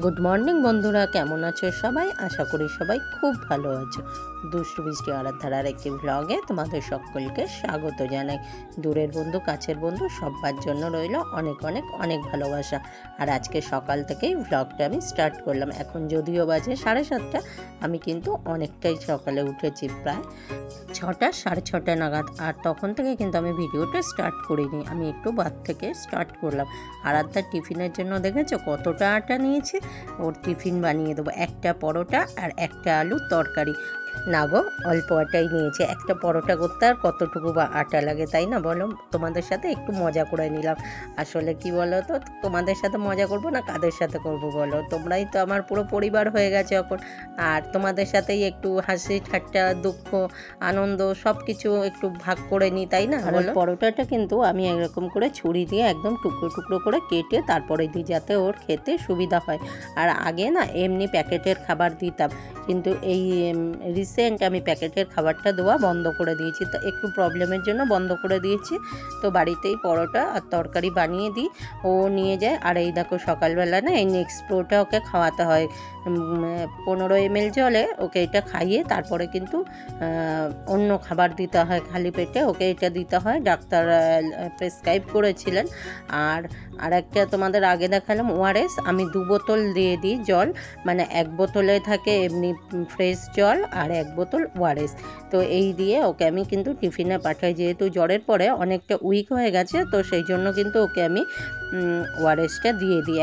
Good morning বন্ধুরা, কেমন আছো সবাই? আশা করি সবাই খুব ভালো আছো। দুষ্টু বৃষ্টি আরাধারার একটি ব্লগে তোমাদের সকলকে স্বাগত জানাই। দূরের বন্ধু কাছের বন্ধু সবার জন্য রইল অনেক অনেক অনেক ভালোবাসা। আর আজকে সকাল থেকেই ব্লগটা আমি স্টার্ট করলাম। এখন যদিও বাজে 7:30, আমি কিন্তু অনেকটাই সকালে উঠেছি, প্রায় 6টা 6:30 নাগাদ। আর তখন থেকে কিন্তু আমি ভিডিওটা স্টার্ট করিনি, আমি একটু বাদ থেকে স্টার্ট করলাম। আরাধ্যার টিফিনের জন্য দেখেছো কতটা আটা নিয়েছি। ওর টিফিন বানিয়ে দেবো, একটা পরোটা আর একটা আলুর তরকারি। না গো, অল্প আটাই নিয়েছে। একটা পরোটা করতে আর কতটুকু বা আটা লাগে, তাই না বলো? তোমাদের সাথে একটু মজা করে নিলাম। আসলে কি বলো তো, তোমাদের সাথে মজা করব না কাদের সাথে করব বলো? তোমরাই তো আমার পুরো পরিবার হয়ে গেছে এখন। আর তোমাদের সাথেই একটু হাসি ঠাট্টা দুঃখ আনন্দ সব কিছু একটু ভাগ করে নিই, তাই না? আর পরোটাটা কিন্তু আমি এরকম করে ছুরি দিয়ে একদম টুকরো টুকরো করে কেটে তারপরে দিই, যাতে ওর খেতে সুবিধা হয়। আর আগে না এমনি প্যাকেটের খাবার দিতাম, কিন্তু এই রিসেন্ট আমি প্যাকেটের খাবারটা দেওয়া বন্ধ করে দিয়েছি। তো একটু প্রবলেমের জন্য বন্ধ করে দিয়েছি। তো বাড়িতেই পরোটা আর তরকারি বানিয়ে দিই, ও নিয়ে যায়। আর এই দেখো সকালবেলা না এই নেক্সট প্রোটা ওকে খাওয়াতে হয় 15 ml জলে। ওকে এটা খাইয়ে তারপরে কিন্তু অন্য খাবার দিতে হয়, খালি পেটে ওকে এটা দিতে হয়, ডাক্তার প্রেসক্রাইব করেছিলেন। আর একটা তোমাদের আগে দেখালাম ওআরএস, আমি 2 বোতল দিয়ে দিই জল, মানে 1 বোতলে থাকে এমনি ফ্রেশ জল আর 1 বোতল ওআরএস। তো এই দিয়ে ওকে আমি কিন্তু টিফিনে পাঠাই, যেহেতু জ্বরের পরে অনেকটা উইক হয়ে গেছে। তো সেই জন্য কিন্তু ওকে আমি ওআরএসটা দিয়ে দিই,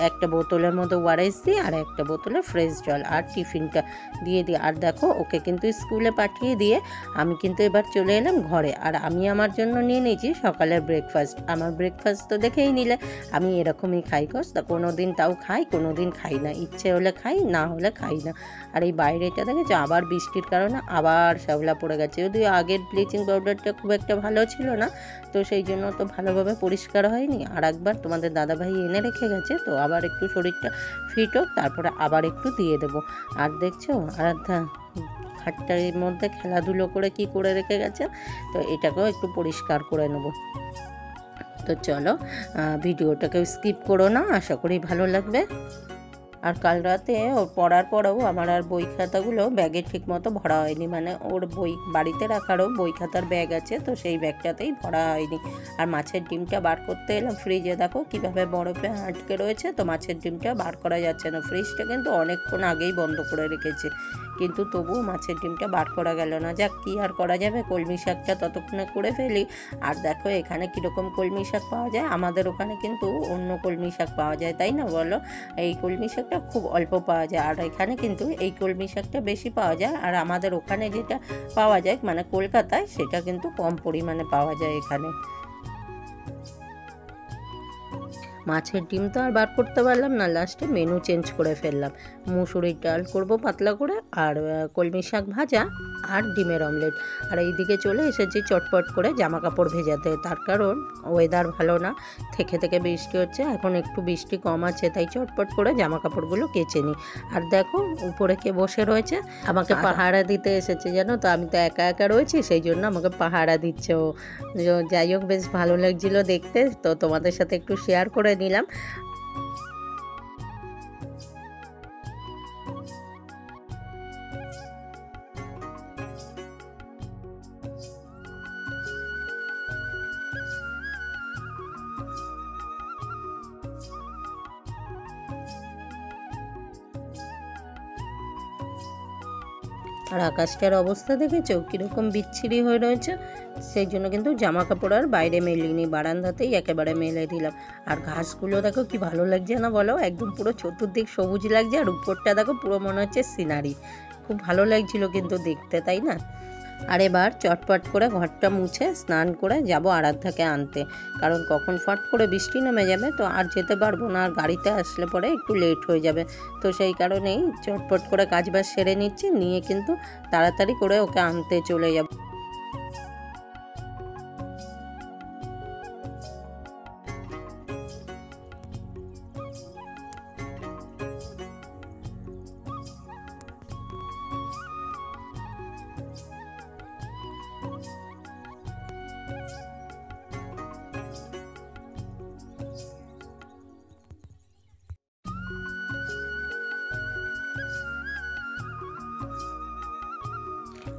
একটা বোতলের মতো ওআরএস দিই আর একটা বোতলে ফ্রেশ জল, আর টিফিনটা দিয়ে দিই। আর দেখো ওকে কিন্তু স্কুলে পাঠিয়ে দিয়ে আমি কিন্তু এবার চলে এলাম ঘরে। আর আমি আমার জন্য নিয়ে নিয়েছি সকালের ব্রেকফাস্ট। আমার ব্রেকফাস্ট তো দেখেই নিলে, আমি এরকমই খাই কস, তা কোনো দিন তাও খাই, কোনো দিন খাই না। ইচ্ছে হলে খাই, না হলে খাই না। আর এই বাইরেটা দেখেছো, আবার বৃষ্টির কারণে আবার শ্যাওলা পড়ে গেছে। যদিও আগের ব্লিচিং পাউডারটা খুব একটা ভালো ছিল না, তো সেই জন্য তো ভালোভাবে পরিষ্কার হয়নি। আর একবার তোমাদের দাদাভাই এনে রেখে গেছে, তো আবার একটু শরীরটা ফিট হোক তারপরে আবার একটু দিয়ে দেবো। আর দেখছো আরাধ্যা খাটটার মধ্যে খেলাধুলো করে কি করে রেখে গেছে, তো এটাকেও একটু পরিষ্কার করে নেব। তো চলো, ভিডিওটাকেও স্কিপ করো না, আশা করি ভালো লাগবে। আর কাল রাতে ওর পড়ার পরেও আমার আর বই খাতাগুলো ব্যাগে ঠিক মতো ভরা হয়নি, মানে ওর বই বাড়িতে রাখারও বই খাতার ব্যাগ আছে, তো সেই ব্যাগটাতেই ভরা হয়নি। আর মাছের ডিমটা বার করতে এলাম, ফ্রিজে দেখো কীভাবে বরফে আটকে রয়েছে, তো মাছের ডিমটা বার করা যাচ্ছে না। ফ্রিজটা কিন্তু অনেকক্ষণ আগেই বন্ধ করে রেখেছে, কিন্তু তবুও মাছের ডিমটা বার করা গেল না। যাক, কী আর করা যাবে, কলমি শাকটা ততক্ষণে করে ফেলি। আর দেখো এখানে কীরকম কলমি শাক পাওয়া যায়, আমাদের ওখানে কিন্তু অন্য কলমি শাক পাওয়া যায়, তাই না বলো? এই কলমি শাকটা খুব অল্প পাওয়া যায়, আর এখানে কিন্তু এই কলমি শাকটা বেশি পাওয়া যায়। আর আমাদের ওখানে যেটা পাওয়া যায় মানে কলকাতায়, সেটা কিন্তু কম পরিমাণে পাওয়া যায় এখানে। মাছের ডিম তো আর বার করতে পারলাম না, লাস্টে মেনু চেঞ্জ করে ফেললাম। মুসুরির ডাল করব পাতলা করে, আর কলমি শাক ভাজা, আর ডিমের অমলেট। আর এইদিকে চলে এসেছি চটপট করে জামা কাপড় ভেজাতে, তার কারণ ওয়েদার ভালো না, থেকে থেকে বৃষ্টি হচ্ছে। এখন একটু বৃষ্টি কম আছে, তাই চটপট করে জামা কাপড়গুলো কেচে নিই। আর দেখো উপরে কে বসে রয়েছে, আমাকে পাহারা দিতে এসেছে জানো তো। আমি তো একা একা রয়েছি, সেই জন্য আমাকে পাহারা দিচ্ছে ও। যাই হোক, বেশ ভালো লাগছিল দেখতে, তো তোমাদের সাথে একটু শেয়ার করে নিলাম। আর আকাশটার অবস্থা দেখেছো কীরকম বিচ্ছিরি হয়ে রয়েছে, সেই জন্য কিন্তু জামা কাপড় আর বাইরে মেলিনি, বারান্দাতেই একেবারে মেলে দিলাম। আর ঘাসগুলো দেখো কি ভালো লাগছে না বলো, একদম পুরো চতুর্দিক সবুজ লাগছে। আর উপরটা দেখো পুরো মনে হচ্ছে সিনারি, খুব ভালো লাগছিল কিন্তু দেখতে, তাই না? আর এবার চটপট করে ঘরটা মুছে স্নান করে যাব আরাধ্যাকে আনতে, কারণ কখন ফট করে বৃষ্টি নেমে যাবে, তো আর যেতে পারবো না। আর গাড়িতে আসলে পরে একটু লেট হয়ে যাবে, তো সেই কারণেই চটপট করে কাজবাজ সেরে নিচ্ছি, নিয়ে কিন্তু তাড়াতাড়ি করে ওকে আনতে চলে যাব।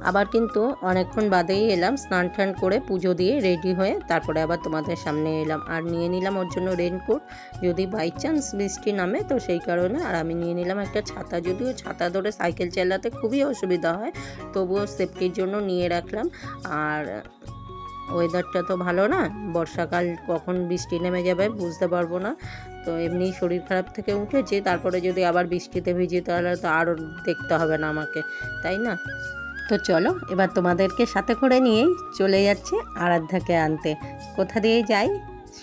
আবার কিন্তু অনেকক্ষণ বাদেই এলাম, স্নান টান করে পুজো দিয়ে রেডি হয়ে তারপরে আবার তোমাদের সামনে এলাম। আর নিয়ে নিলাম ওর জন্য রেনকোট, যদি বাই চান্স বৃষ্টি নামে তো সেই কারণে। আর আমি নিয়ে নিলাম একটা ছাতা, যদিও ছাতা ধরে সাইকেল চালাতে খুবই অসুবিধা হয়, তবুও সেফটির জন্য নিয়ে রাখলাম। আর ওয়েদারটা তো ভালো না, বর্ষাকাল কখন বৃষ্টি নেমে যাবে বুঝতে পারবো না। তো এমনি শরীর খারাপ থেকে উঠেছি, তারপরে যদি আবার বৃষ্টিতে ভিজি তাহলে তো আরও দেখতে হবে না আমাকে, তাই না? তো চলো এবার তোমাদেরকে সাথে করে নিয়েই চলে যাচ্ছি আরাধ্যাকে আনতে। কোথা দিয়ে যাই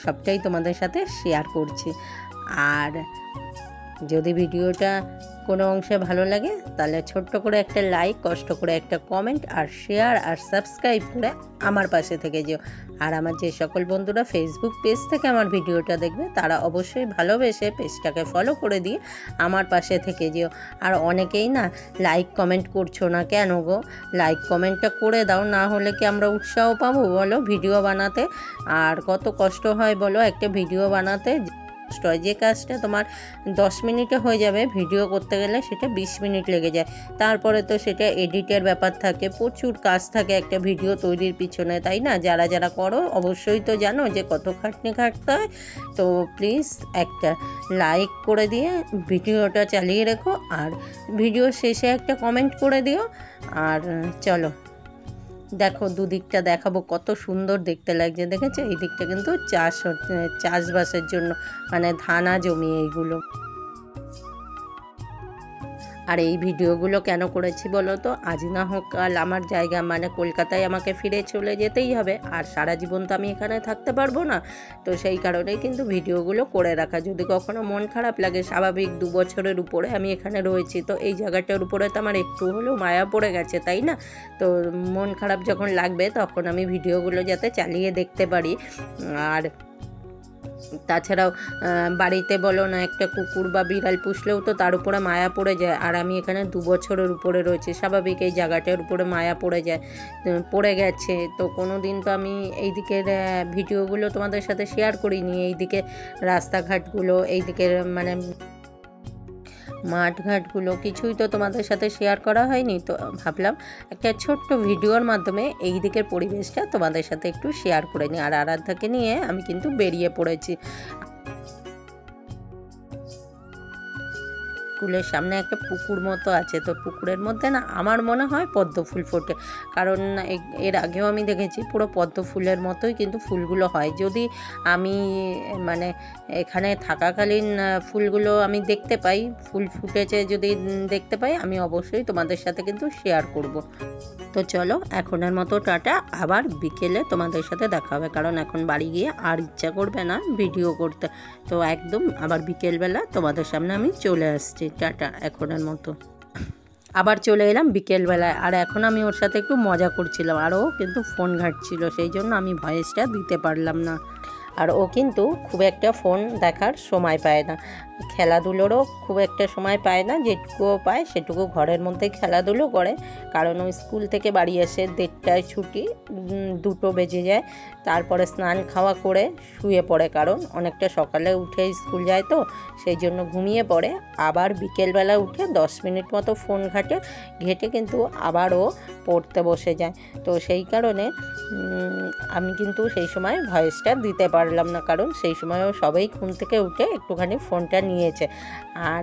সবটাই তোমাদের সাথে শেয়ার করছি। আর যদি ভিডিওটা কোনো অংশে ভালো লাগে তাহলে ছোট্ট করে একটা লাইক, কষ্ট করে একটা কমেন্ট আর শেয়ার আর সাবস্ক্রাইব করে আমার পাশে থেকে যেও। আর আমার যে সকল বন্ধুরা ফেসবুক পেজ থেকে আমার ভিডিওটা দেখবে তারা অবশ্যই ভালোবেসে পেজটাকে ফলো করে দিয়ে আমার পাশে থেকে যেও। আর অনেকেই না লাইক কমেন্ট করছো না, কেন গো? লাইক কমেন্টটা করে দাও, না হলে কি আমরা উৎসাহ পাবো বলো ভিডিও বানাতে? আর কত কষ্ট হয় বলো একটা ভিডিও বানাতে। যে কাজটা তোমার 10 মিনিটে হয়ে যাবে ভিডিও করতে গেলে সেটা 20 মিনিট লেগে যায়। তারপরে তো সেটা এডিটের ব্যাপার থাকে, প্রচুর কাজ থাকে একটা ভিডিও তৈরির পিছনে, তাই না? যারা যারা করো অবশ্যই তো জানো যে কত খাটনি খাটতে হয়। তো প্লিজ একটা লাইক করে দিয়ে ভিডিওটা চালিয়ে রেখো, আর ভিডিও শেষে একটা কমেন্ট করে দিও। আর চলো দেখো দুদিকটা দেখাবো, কত সুন্দর দেখতে লাগছে, দেখেছো? এই দিকটা কিন্তু চাষবাসের জন্য, মানে ধানা জমি এইগুলো। আর এই ভিডিওগুলো কেন করেছি বলো তো? আজ না হোক কাল আমার জায়গা মানে কলকাতায় আমাকে ফিরে চলে যেতেই হবে, আর সারা জীবন তো আমি এখানে থাকতে পারবো না। তো সেই কারণেই কিন্তু ভিডিওগুলো করে রাখা। যদি কখনো মন খারাপ লাগে, স্বাভাবিক 2 বছরের উপরে আমি এখানে রয়েছি, তো এই জায়গাটার উপরে তো আমার একটু হলেও মায়া পড়ে গেছে, তাই না? তো মন খারাপ যখন লাগবে তখন আমি ভিডিওগুলো যাতে চালিয়ে দেখতে পারি। আর তাছাড়াও বাড়িতে বলো না, একটা কুকুর বা বিড়াল পুষলেও তো তার উপরে মায়া পড়ে যায়। আর আমি এখানে 2 বছরের উপরে রয়েছি, স্বাভাবিক এই জায়গাটার উপরে মায়া পড়ে গেছে। তো কোনো দিন তো আমি এই দিকের ভিডিওগুলো তোমাদের সাথে শেয়ার করিনি, এই দিকে রাস্তাঘাটগুলো, এই দিকের মানে মাঠঘাটগুলো কিছুই তো তোমাদের সাথে শেয়ার করা হয়নি। তো ভাবলাম একটা ছোট্ট ভিডিওর মাধ্যমে এই দিকের পরিবেশটা তোমাদের সাথে একটু শেয়ার করে নিই। আর আরাধ্যাকে নিয়ে আমি কিন্তু বেরিয়ে পড়েছি। স্কুলের সামনে একটা পুকুর মতো আছে, তো পুকুরের মধ্যে না আমার মনে হয় পদ্ম ফুল ফোটে, কারণ এর আগেও আমি দেখেছি পুরো পদ্ম ফুলের মতোই কিন্তু ফুলগুলো হয়। যদি আমি মানে এখানে থাকাকালীন ফুলগুলো আমি দেখতে পাই, ফুল ফুটেছে যদি দেখতে পাই, আমি অবশ্যই তোমাদের সাথে কিন্তু শেয়ার করব। তো চলো এখনের মতো টাটা, আবার বিকেলে তোমাদের সাথে দেখা হবে, কারণ এখন বাড়ি গিয়ে আর ইচ্ছা করবে না ভিডিও করতে। তো একদম আবার বিকেলবেলা তোমাদের সামনে আমি চলে আসছি। টাটা এখনের মতো। আবার চলে এলাম বিকেলবেলায়, আর এখন আমি ওর সাথে একটু মজা করছিলাম, আর ও কিন্তু ফোন ঘাঁটছিল, সেই জন্য আমি ভয়েসটা দিতে পারলাম না। আর ও কিন্তু খুব একটা ফোন দেখার সময় পায় না, খেলাধুলোরও খুব একটা সময় পায় না, যেটুকুও পায় সেটুকু ঘরের মধ্যে খেলাধুলো করে। কারণ ও স্কুল থেকে বাড়ি এসে 1:30টায় ছুটি, 2টো বেজে যায়, তারপরে স্নান খাওয়া করে শুয়ে পড়ে, কারণ অনেকটা সকালে উঠে স্কুল যায় তো সেই জন্য ঘুমিয়ে পড়ে। আবার বিকেলবেলা উঠে 10 মিনিট মতো ফোন ঘেটে কিন্তু আবারও পড়তে বসে যায়। তো সেই কারণে আমি কিন্তু সেই সময় ভয়েসটা দিতে পারলাম না, কারণ সেই সময়ও সবাই ঘুম থেকে উঠে একটুখানি ফোনটা নিয়েছে, আর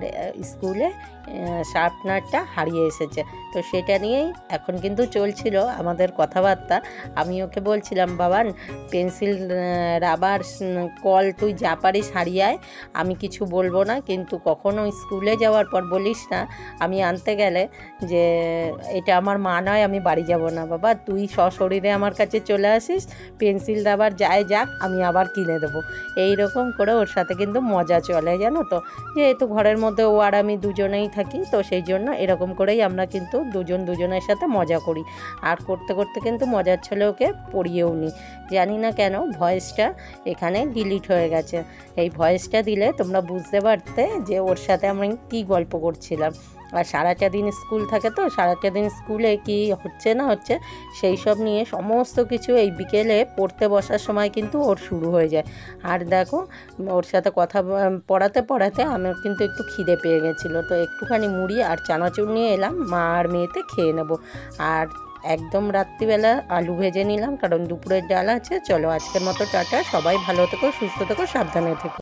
স্কুলে শার্পনারটা হারিয়ে এসেছে। তো সেটা নিয়েই এখন কিন্তু চলছিল আমাদের কথাবার্তা। আমি ওকে বলছিলাম, বাবান পেন্সিল, রাবার, কল তুই যা পারিস হারিয়ে আয়, আমি কিছু বলবো না, কিন্তু কখনো স্কুলে যাওয়ার পর বলিস না আমি আনতে গেলে যে এটা আমার মা নয়, আমি বাড়ি যাব না। বাবা তুই সশরীরে আমার কাছে চলে আসিস, পেন্সিল রাবার যাক আমি আবার কিনে দেবো। এই রকম করে ওর সাথে কিন্তু মজা চলে, জানো তো, যেহেতু ঘরের মধ্যে ও আর আমি দুজনেই থাকি, তো সেই জন্য এরকম করেই আমরা কিন্তু দুজনের সাথে মজা করি। আর করতে করতে কিন্তু মজার ছলে ওকে পড়িয়েও নিই। জানি না কেন ভয়েসটা এখানে ডিলিট হয়ে গেছে, এই ভয়েসটা দিলে তোমরা বুঝতে পারতে যে ওর সাথে আমি কী গল্প করছিলাম। আর সারাটা দিন স্কুল থাকে, তো সারাটা দিন স্কুলে কি হচ্ছে না হচ্ছে সেই সব নিয়ে সমস্ত কিছু এই বিকেলে পড়তে বসার সময় কিন্তু ওর শুরু হয়ে যায়। আর দেখো ওর সাথে কথা পড়াতে আমার কিন্তু একটু খিদে পেয়ে গেছিলো, তো একটুখানি মুড়ি আর চানাচুর নিয়ে এলাম, মা আর মেয়েতে খেয়ে নেব। আর একদম রাত্রিবেলা আলু ভেজে নিলাম, কারণ দুপুরের ডাল আছে। চলো আজকের মতো টাটা, সবাই ভালো থেকো, সুস্থ থেকো, সাবধানে থেকো।